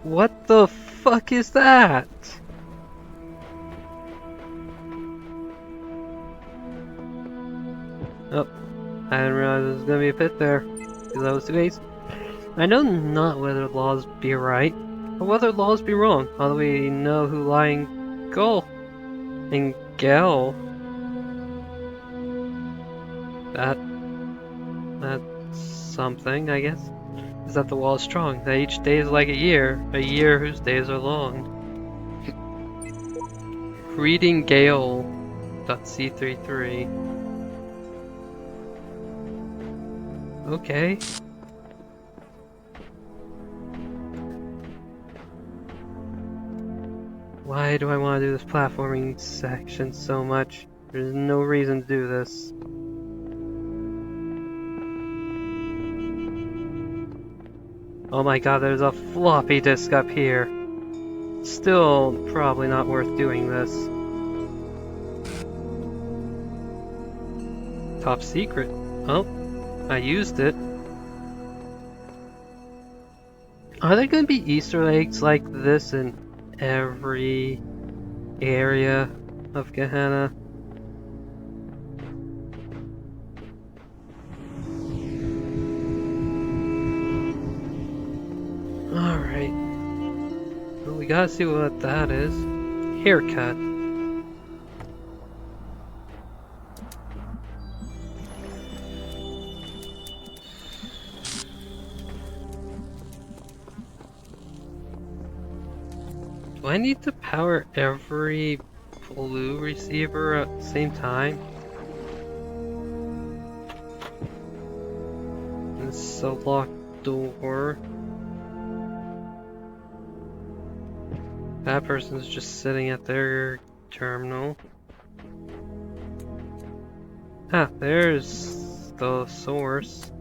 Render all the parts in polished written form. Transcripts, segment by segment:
What the fuck is that? Oh, I didn't realize there was gonna be a pit there. Because that was the case. I know not whether laws be right, or whether laws be wrong. Although we know who lying Gull and Gel. That's something, I guess. Is that the wall is strong, that each day is like a year whose days are long. Reading Gale.c33. Okay. Why do I want to do this platforming section so much? There's no reason to do this. Oh my god, there's a floppy disk up here. Still probably not worth doing this. Top secret. Oh, I used it. Are there gonna be Easter eggs like this in every area of Gehenna? Alright. Well, we gotta see what that is. Haircut. Do I need to power every blue receiver at the same time? This is a locked door. That person's just sitting at their terminal. Ah, there's the source.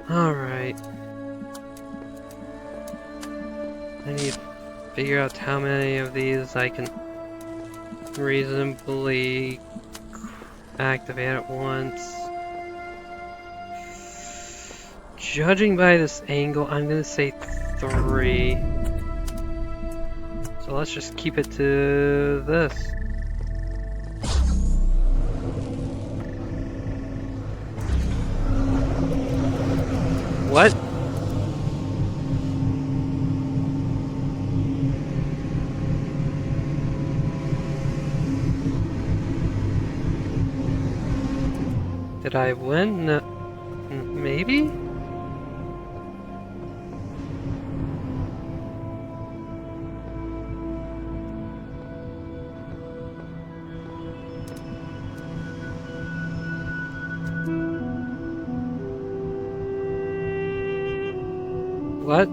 Alright. I need to figure out how many of these I can reasonably activate at once. Judging by this angle, I'm gonna say 3. So let's just keep it to this. What? Did I win? No. Maybe? What?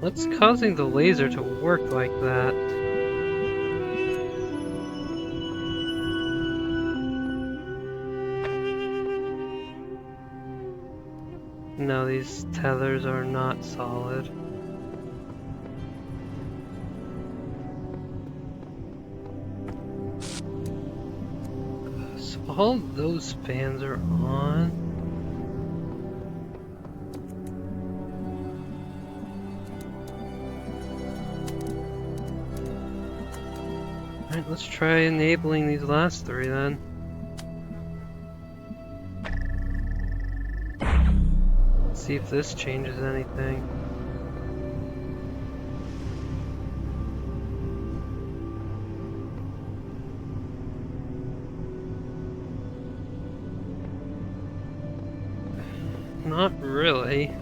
What's causing the laser to work like that? No, these tethers are not solid. So all those fans are on. Alright, let's try enabling these last 3 then. Let's see if this changes anything. Not really.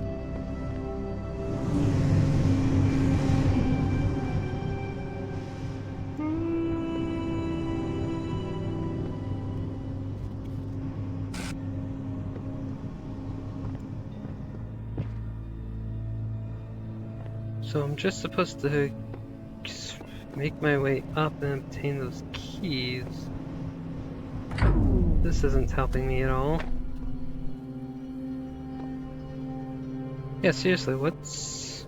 So I'm just supposed to make my way up and obtain those keys. This isn't helping me at all. Yeah, seriously, what's...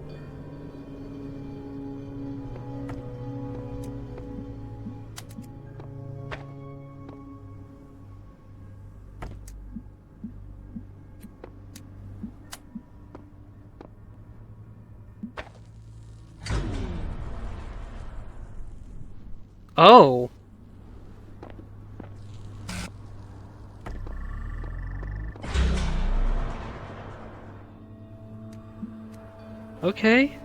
Oh! Okay.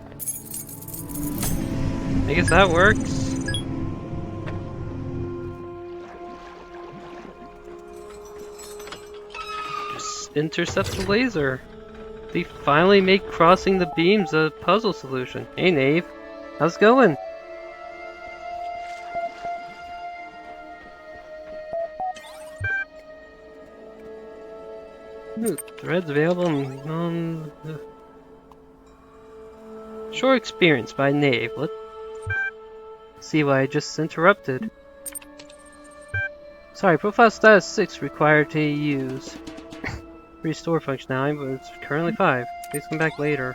I guess that works. Just intercept the laser. They finally make crossing the beams a puzzle solution. Hey, Nave. How's it going? Threads available on... Short experience by Nave. Let's see why I just interrupted. Sorry, profile status 6 required to use. Restore functionality, but it's currently 5. Please come back later.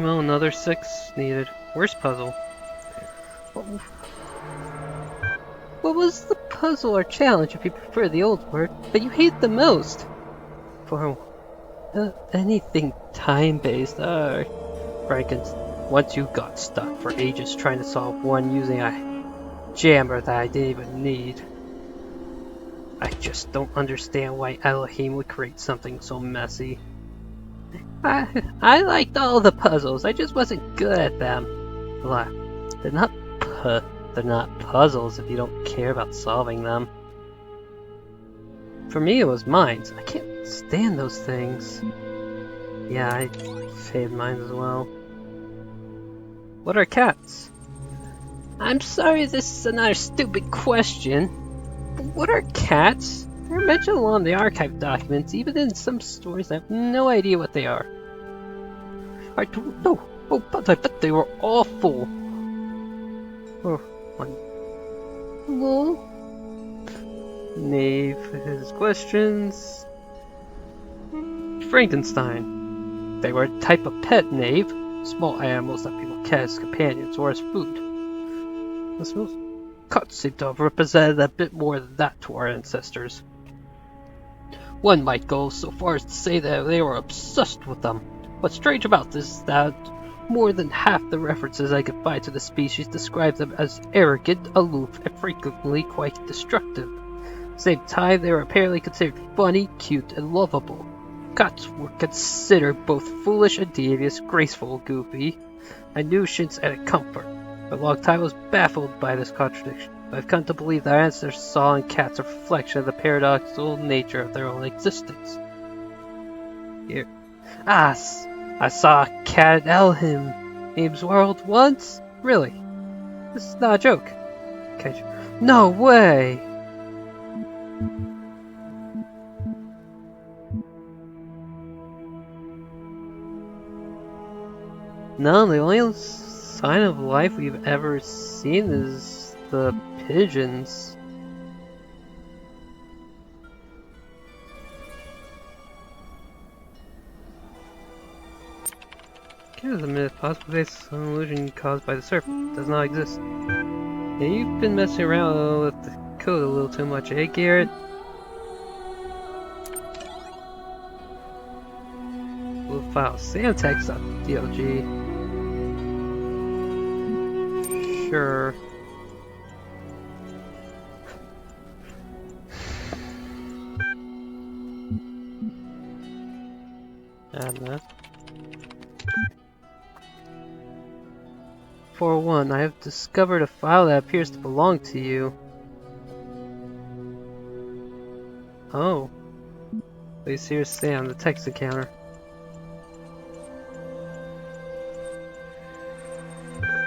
Well, another 6 needed. Worst puzzle. What was the puzzle or challenge, if you prefer the old word, that you hate the most? For anything time-based. Frankens, once you got stuck for ages trying to solve one using a jammer that I didn't even need. I just don't understand why Elohim would create something so messy. I liked all the puzzles, I just wasn't good at them. Blah. They're not puzzles if you don't care about solving them. For me it was mines. I can't stand those things. Yeah, I hated mines as well. What are cats? I'm sorry this is another stupid question. But what are cats? They're mentioned along the archive documents, even in some stories I have no idea what they are. I don't know. Oh, but I bet they were awful. Oh, hello? Nave, his questions. Frankenstein. They were a type of pet, Nave. Small animals that people catch as companions or as food. I suppose cats seem to have represented a bit more than that to our ancestors. One might go so far as to say that they were obsessed with them. What's strange about this is that more than half the references I could find to the species describe them as arrogant, aloof, and frequently quite destructive. At the same time, they were apparently considered funny, cute, and lovable. Cats were considered both foolish and devious, graceful, goofy, and nuisance and a comfort. For a long time I was baffled by this contradiction, but I've come to believe that our ancestors saw in cats a reflection of the paradoxical nature of their own existence. Here. I saw a cat in Elohim's world once? Really? This is not a joke. Okay. No way! No, the only sign of life we've ever seen is the pigeons. Give us a minute. Possible case of an illusion caused by the surf does not exist. Yeah, you've been messing around with the code a little too much, eh, Garrett? We'll file samtext.dlg. Sure. Add that. For one, I have discovered a file that appears to belong to you. Oh. Please hear Sam, the text encounter.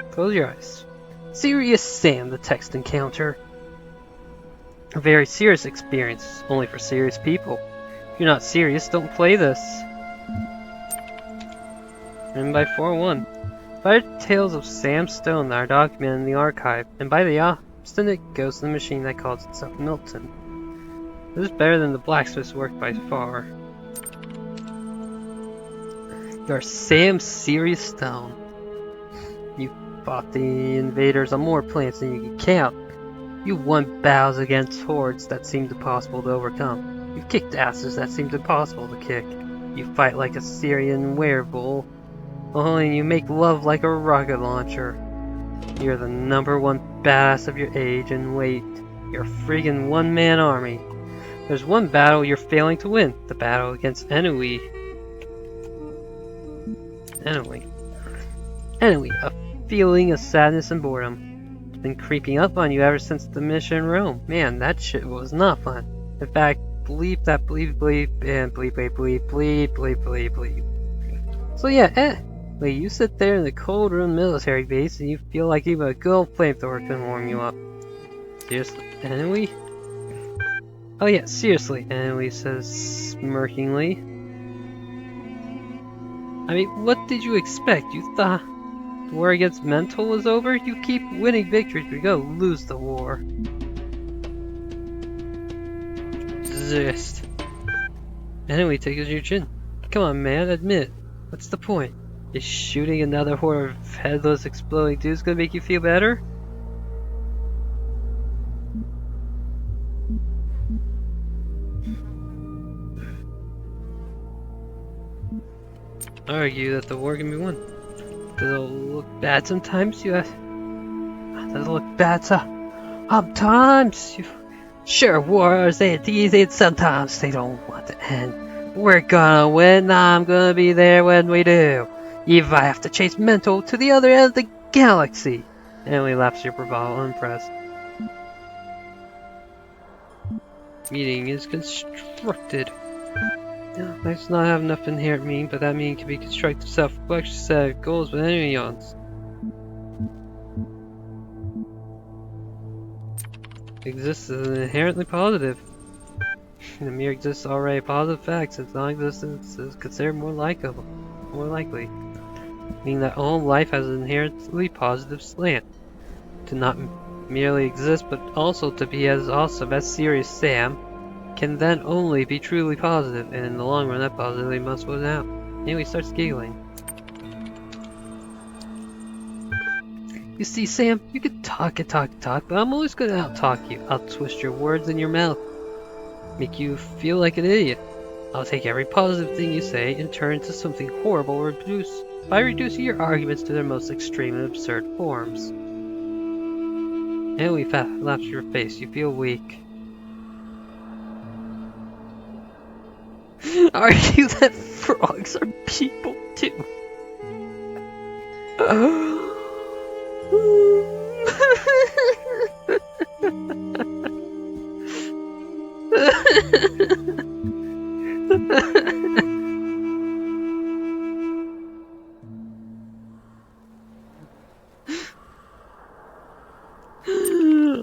Close your eyes. Serious Sam, the text encounter. A very serious experience, only for serious people. If you're not serious, don't play this. Written by 4-1. Five tales of Sam Stone are documented in the archive, and by the obstinate ghost of the machine that calls itself Milton. This is better than the blacksmith's work by far. You're Sam Serious Stone. You fought the invaders on more planets than you can count. You won battles against hordes that seemed impossible to overcome. You've kicked asses that seemed impossible to kick. You fight like a Syrian werewolf. Oh, and you make love like a rocket launcher. You're the #1 badass of your age, and wait, you're a friggin' one-man army. There's one battle you're failing to win, the battle against Ennui. Ennui, a feeling of sadness and boredom. It's been creeping up on you ever since the mission in Rome. Man, that shit was not fun. In fact, bleep that bleep bleep and bleep bleep bleep bleep bleep bleep bleep. So yeah, wait, you sit there in the cold room military base and you feel like even a good old flamethrower can warm you up. Seriously, Ennui? Oh yeah, seriously, Ennui says smirkingly. I mean, what did you expect? You thought the war against Mental was over? You keep winning victories, we go lose the war. Zest. Ennui tickles your chin. Come on, man, admit. What's the point? Is shooting another horde of headless exploding dudes gonna make you feel better? Argue that the war can be won. Does it look bad sometimes? You ask? Does it look bad sometimes? Sure, wars ain't easy and sometimes they don't want to end. We're gonna win, I'm gonna be there when we do. Even if I have to chase Mental to the other end of the galaxy. And we laughs your bravado unimpressed. Meaning is constructed. Let's not have enough inherent meaning, but that meaning can be constructed self-reflection set of goals with any ions. Exists as an inherently positive. The mere exists already a positive fact, since non-existence is considered more likely. Meaning that all life has an inherently positive slant. To not merely exist, but also to be as awesome as Serious Sam, can then only be truly positive, and in the long run that positivity must win out. Anyway, he starts giggling. You see, Sam, you can talk and talk and talk, but I'm always gonna out-talk you. I'll twist your words in your mouth. Make you feel like an idiot. I'll take every positive thing you say and turn it into something horrible by reducing your arguments to their most extreme and absurd forms. Anyway, laughs your face. You feel weak. Argue that frogs are people too.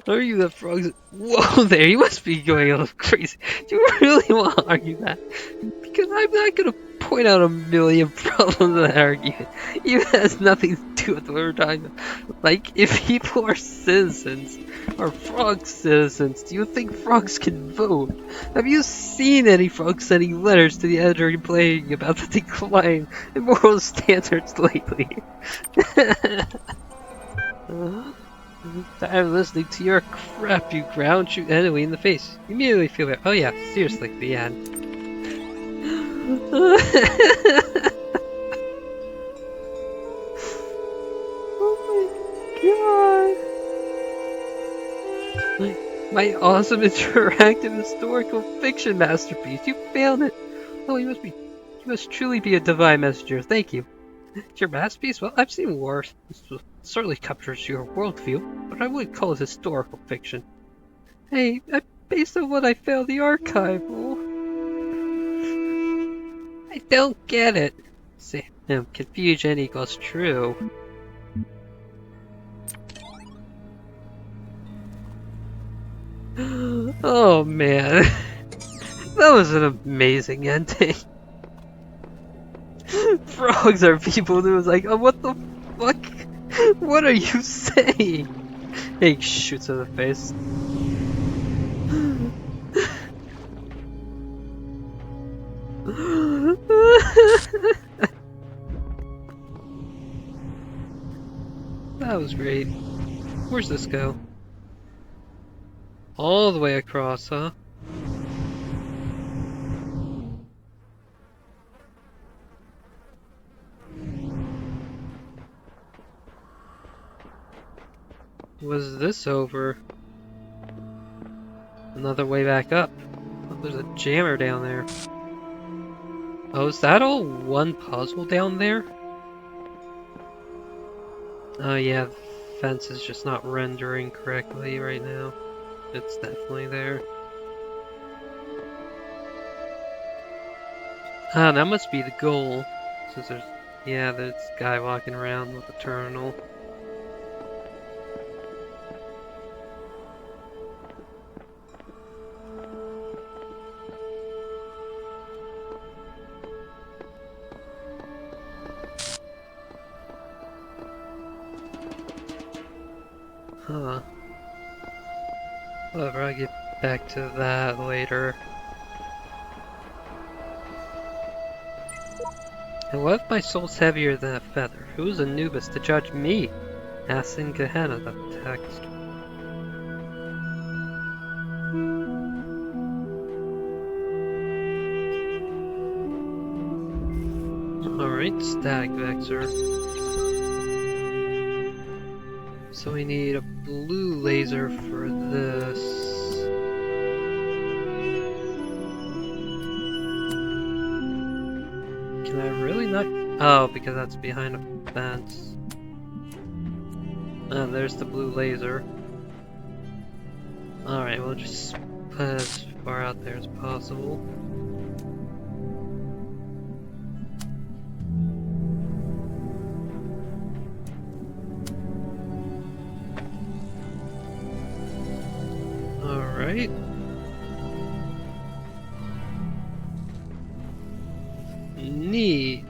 Argue that frogs. Whoa there, you must be going a little crazy. Do you really want to argue that? Because I'm not gonna point out a million problems with that argument. Even has nothing to do with what we're talking about. Like, if people are citizens, are frogs citizens, do you think frogs can vote? Have you seen any frogs sending letters to the editor complaining about the decline in moral standards lately? Tired of listening to your crap, you ground shoot Ennui in the face. You immediately feel it. Oh yeah, seriously, the end. Oh my god. My awesome interactive historical fiction masterpiece. You failed it. Oh, you must truly be a divine messenger. Thank you. It's your masterpiece? Well, I've seen worse. This certainly captures your worldview, but I wouldn't call it historical fiction. Hey, based on what I found the archival. I don't get it. See, confusion equals true. Oh man, that was an amazing ending. Frogs are people who was like, oh, what the fuck? What are you saying? He shoots her in the face. That was great. Where's this go? All the way across, huh? Was this over? Another way back up. Oh, there's a jammer down there. Oh, is that all one puzzle down there? Oh yeah, the fence is just not rendering correctly right now. It's definitely there. Ah, that must be the goal. Since there's, yeah, there's a guy walking around with a terminal. Huh. Whatever, I'll get back to that later. And what if my soul's heavier than a feather? Who's Anubis to judge me? Asked in Gehenna, the text. Alright, static vector. So we need a blue laser for this. Can I really not? Oh, because that's behind a fence. Oh, there's the blue laser. Alright, we'll just put it as far out there as possible. Alright. Neat.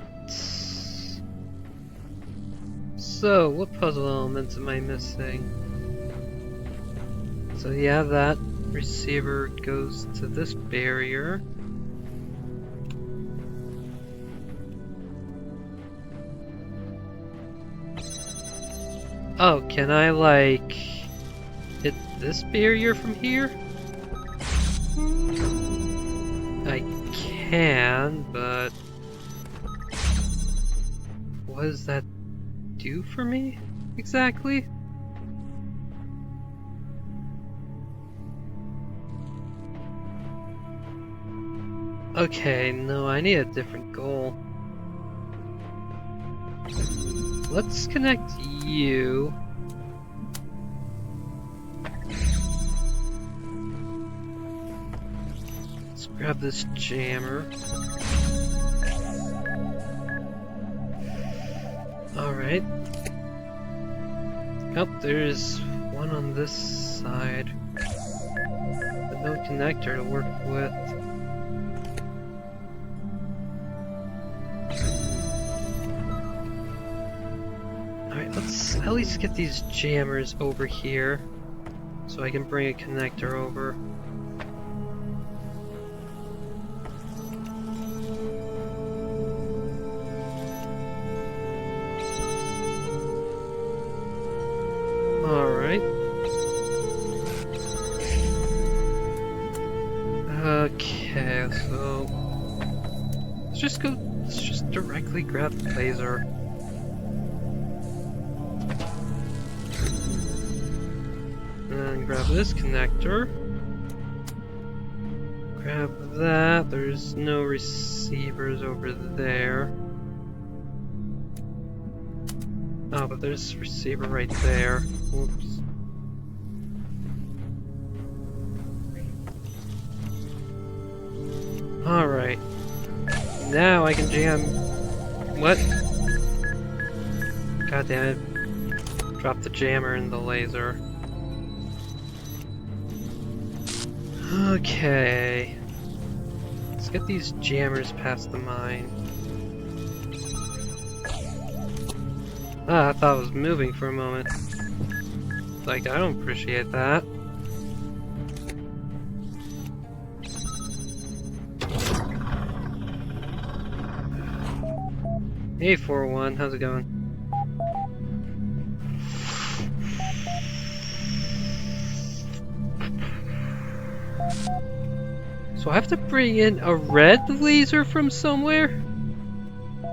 So, what puzzle elements am I missing? So yeah, that receiver goes to this barrier. Oh, can I like hit this barrier from here? I can, but what does that do for me exactly? Okay, no, I need a different goal. Let's connect you. Let's grab this jammer. Alright. Oh, there's one on this side. But no connector to work with. Alright, let's at least get these jammers over here so I can bring a connector over. Alright. Okay, so let's just directly grab the laser. And grab this connector. Grab that. There's no receivers over there. Oh, but there's a receiver right there. Whoops. Alright. Now I can jam. What? God damn it. Drop the jammer in the laser. Okay. Let's get these jammers past the mine. Ah, I thought it was moving for a moment. Like, I don't appreciate that. Hey 401, how's it going? So I have to bring in a red laser from somewhere?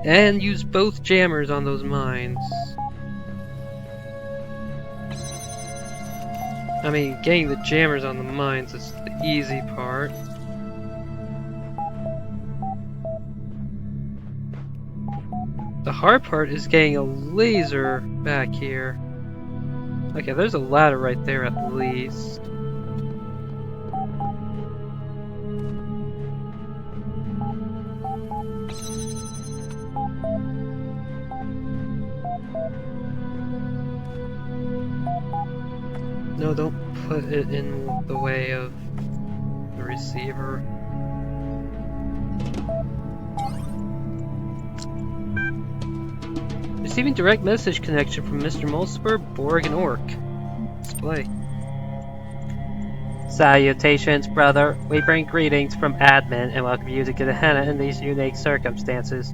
And use both jammers on those mines. I mean, getting the jammers on the mines is the easy part. The hard part is getting a laser back here. Okay, there's a ladder right there at least. No, don't put it in the way of the receiver. Receiving direct message connection from Mr. Mulciber, Borg, and Orc. Display. Salutations, brother. We bring greetings from admin and welcome you to Gehenna in these unique circumstances.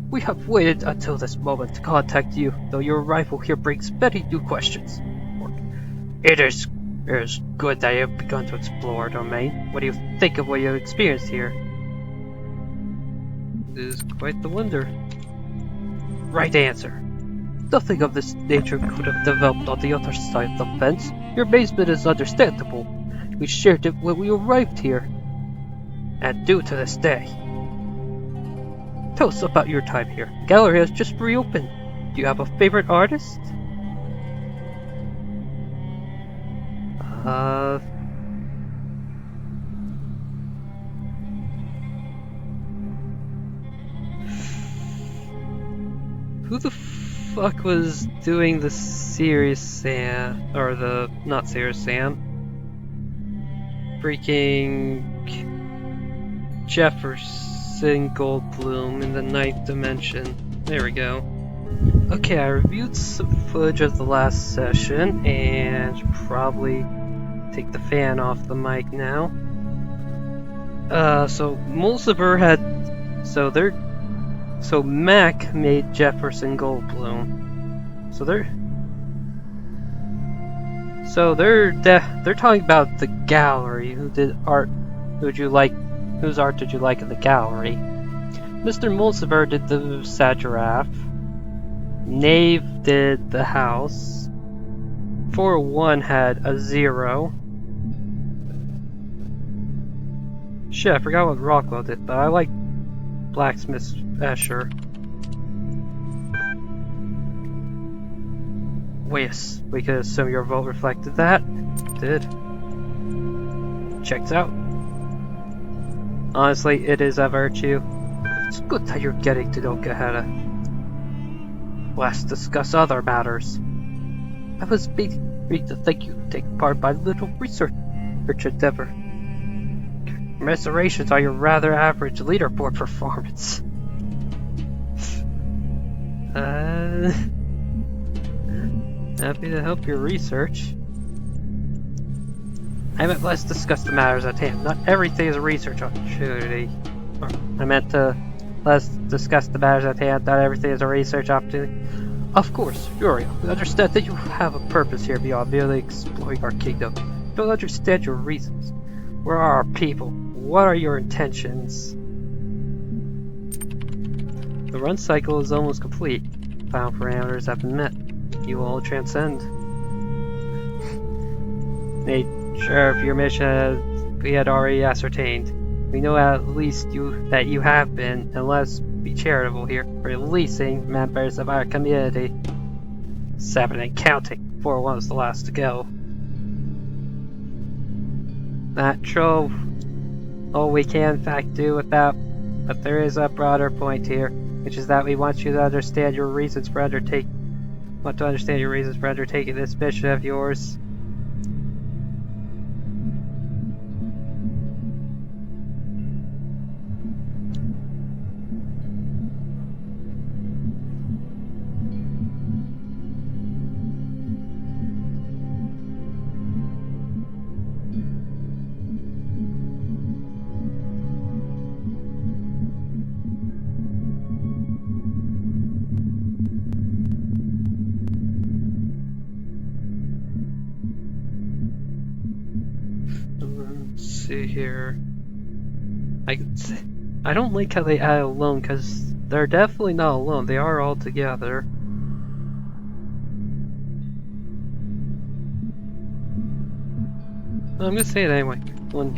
We have waited until this moment to contact you, though your arrival here brings many new questions. It is good that you have begun to explore our domain. What do you think of what you have experienced here? It is quite the wonder. Right answer. Nothing of this nature could have developed on the other side of the fence. Your amazement is understandable. We shared it when we arrived here, and do to this day. Tell us about your time here. The gallery has just reopened. Do you have a favorite artist? Who the fuck was doing the Serious Sam, or the, not Serious Sam? Freaking Jefferson Goldblum in the ninth dimension. There we go. Okay, I reviewed some footage of the last session, and should probably take the fan off the mic now. So Mulciber had, so Mac made Jefferson Goldblum. They're talking about the gallery. Who did art? Whose art did you like in the gallery? Mr. Mulciber did the sad giraffe. Nave did the house. 401 had a 0. Shit, I forgot what Rockwell did, but I like Blacksmith Escher. Yes, we could assume your vote reflected that. It did. Checks out. Honestly, it is a virtue. It's good that you're getting to know Gehenna. Let's discuss other matters. I was beginning to think you take part by little research endeavor. Commiserations on your rather average leaderboard performance. Happy to help your research. I meant let's discuss the matters at hand. Not everything is a research opportunity. Let's discuss the matters at hand. Not everything is a research opportunity. Of course, Uriel. We understand that you have a purpose here beyond merely exploring our kingdom. We don't understand your reasons. Where are our people? What are your intentions? The run cycle is almost complete. Final parameters have been met. You will transcend. Nature of your mission we had already ascertained. We know at least that you have been, and let's be charitable here, releasing members of our community. 7 and counting. 4 was the last to go. Natural. All we can in fact do with that, but there is a broader point here, which is that we want you to understand your reasons for undertaking this mission of yours. see here. I don't like how they add alone, because they're definitely not alone. They are all together. I'm gonna say it anyway. One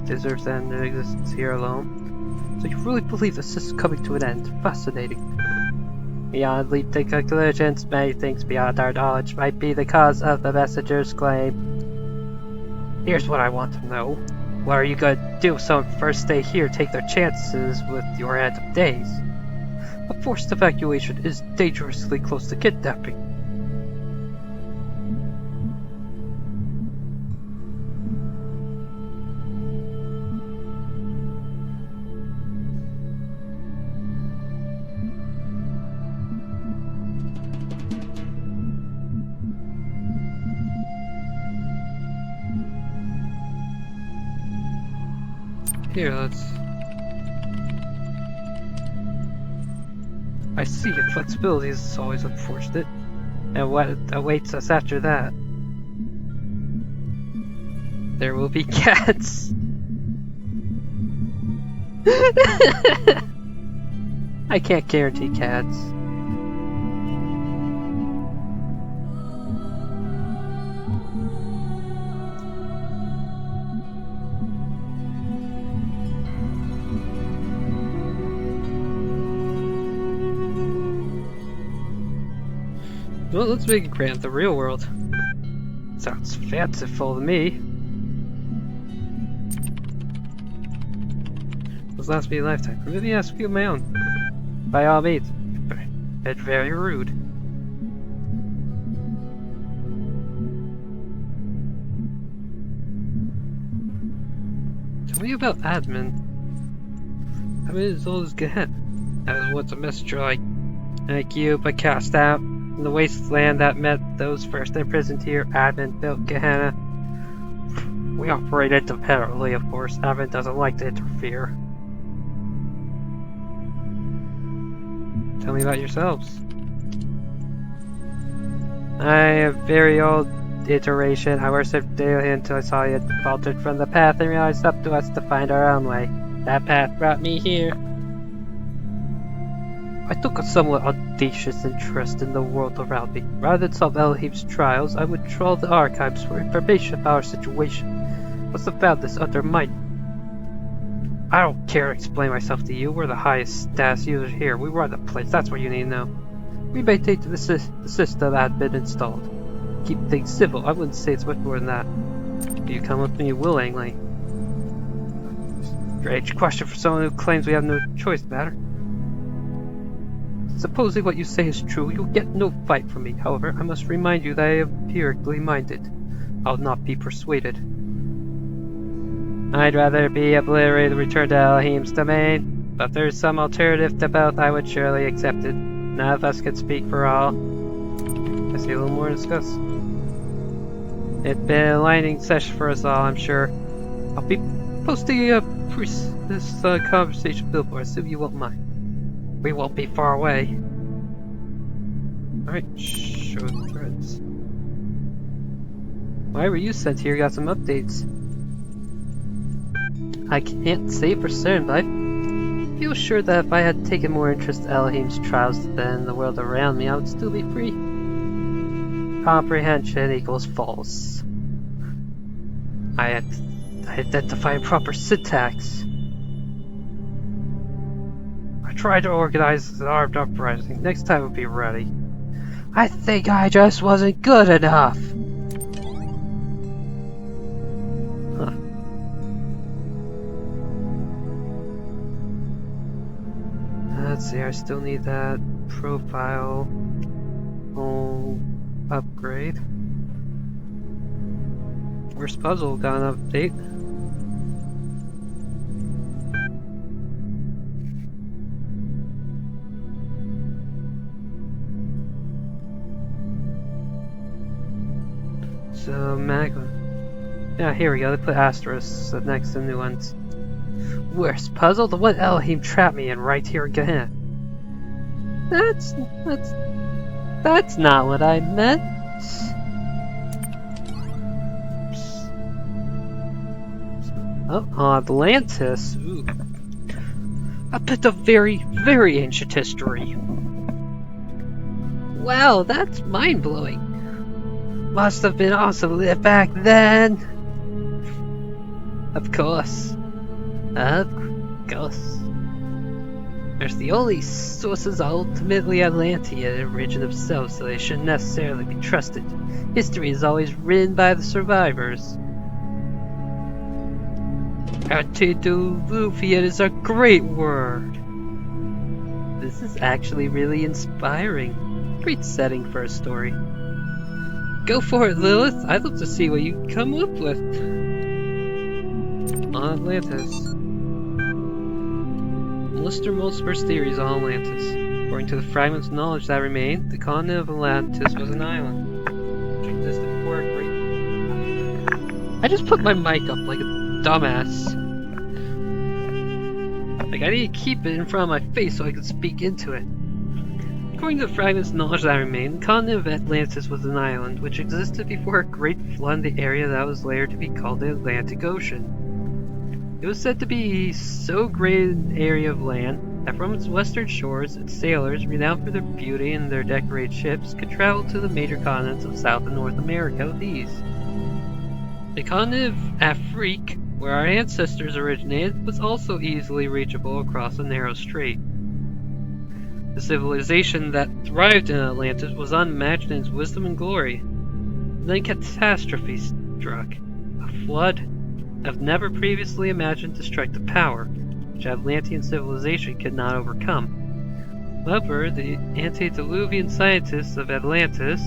deserves to end their existence here alone. So you really believe this is coming to an end? Fascinating. Beyond leaping conclusions, many things beyond our knowledge might be the cause of the messenger's claim. Here's what I want to know. What are you going to do if someone first stay here take their chances with your end of days? A forced evacuation is dangerously close to kidnapping. Here, let's... I see, flexibility is always unfortunate. And what awaits us after that? There will be cats! I can't guarantee cats. Well, let's make it grant the real world. Sounds fanciful to me. This lasts me a lifetime. Let me ask you my own. By all means. It's very rude. Tell me about admin. Admin is as old as Gehenna. I was once a messenger like you, but cast out. In the wasteland that met those first imprisoned here, Advent built Gehenna. We operate independently, of course. Advent doesn't like to interfere. Tell me about yourselves. I am a very old iteration. I worshipped daily until I saw you faltered from the path and realized up to us to find our own way. That path brought me here. I took a somewhat audacious interest in the world around me. Rather than solve Elohim's trials, I would trawl the archives for information about our situation. Must have found this undermined. I don't care to explain myself to you. We're the highest status users here. We run the place. That's what you need to know. We maintain the system that had been installed. Keep things civil. I wouldn't say it's much more than that. You come with me willingly. Strange question for someone who claims we have no choice in the matter. Supposing what you say is true, you'll get no fight from me. However, I must remind you that I am empirically minded. I'll not be persuaded. I'd rather be obliterated and return to Elohim's domain, but if there's some alternative to both, I would surely accept it. None of us can speak for all. I see a little more to discuss. It's been an enlightening session for us all, I'm sure. I'll be posting this conversation billboard, so you won't mind. We won't be far away. Alright, show threads. Why were you sent here? Got some updates. I can't say for certain, but I feel sure that if I had taken more interest in Elohim's trials than the world around me, I would still be free. Comprehension equals false. I identify proper syntax. I tried to organize an armed uprising. Next time we'll be ready. I think I just wasn't good enough. Huh. Let's see, I still need that profile upgrade. Where's Puzzle? Got an update. So, Magma. Yeah, here we go. They put asterisks next to new ones. Where's Puzzle? The one Elohim trapped me in right here in Gehenna. That's not what I meant. Oh, Atlantis. Ooh. A bit of very, very ancient history. Wow, that's mind-blowing. Must have been awesome to live back then. Of course. Of course. There's the only sources are ultimately Atlantean in origin themselves, so they shouldn't necessarily be trusted. History is always written by the survivors. Antediluvian is a great word. This is actually really inspiring. Great setting for a story. Go for it, Lilith. I'd love to see what you come up with. On Atlantis. Lister Multiverse theories on Atlantis. According to the fragments of knowledge that remain, the continent of Atlantis was an island. Which existed before a great... I just put my mic up like a dumbass. Like, I need to keep it in front of my face so I can speak into it. According to the fragments of knowledge that remain, the continent of Atlantis was an island which existed before a great flood in the area that was later to be called the Atlantic Ocean. It was said to be so great an area of land that from its western shores, its sailors, renowned for their beauty and their decorated ships, could travel to the major continents of South and North America with ease. The continent of Afrique, where our ancestors originated, was also easily reachable across a narrow strait. The civilization that thrived in Atlantis was unmatched in its wisdom and glory. Then catastrophe struck. A flood of never previously imagined destructive power, which Atlantean civilization could not overcome. However, the antediluvian scientists of Atlantis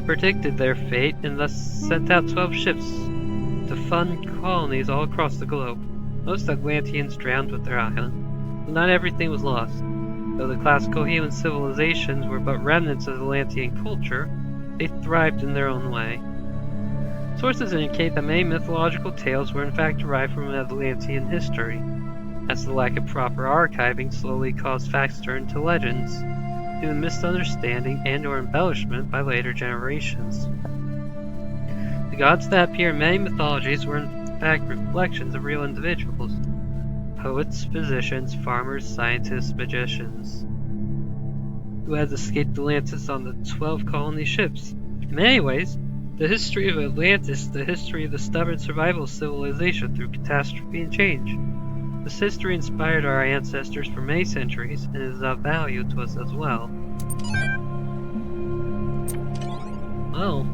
predicted their fate and thus sent out 12 ships to fund colonies all across the globe. Most Atlanteans drowned with their island, but not everything was lost. Though the classical human civilizations were but remnants of Atlantean culture, they thrived in their own way. Sources indicate that many mythological tales were in fact derived from Atlantean history, as the lack of proper archiving slowly caused facts to turn to legends, due to misunderstanding and or embellishment by later generations. The gods that appear in many mythologies were in fact reflections of real individuals: poets, physicians, farmers, scientists, magicians, who had escaped Atlantis on the 12 colony ships. In many ways, the history of Atlantis is the history of the stubborn survival of civilization through catastrophe and change. This history inspired our ancestors for many centuries and is of value to us as well. Well,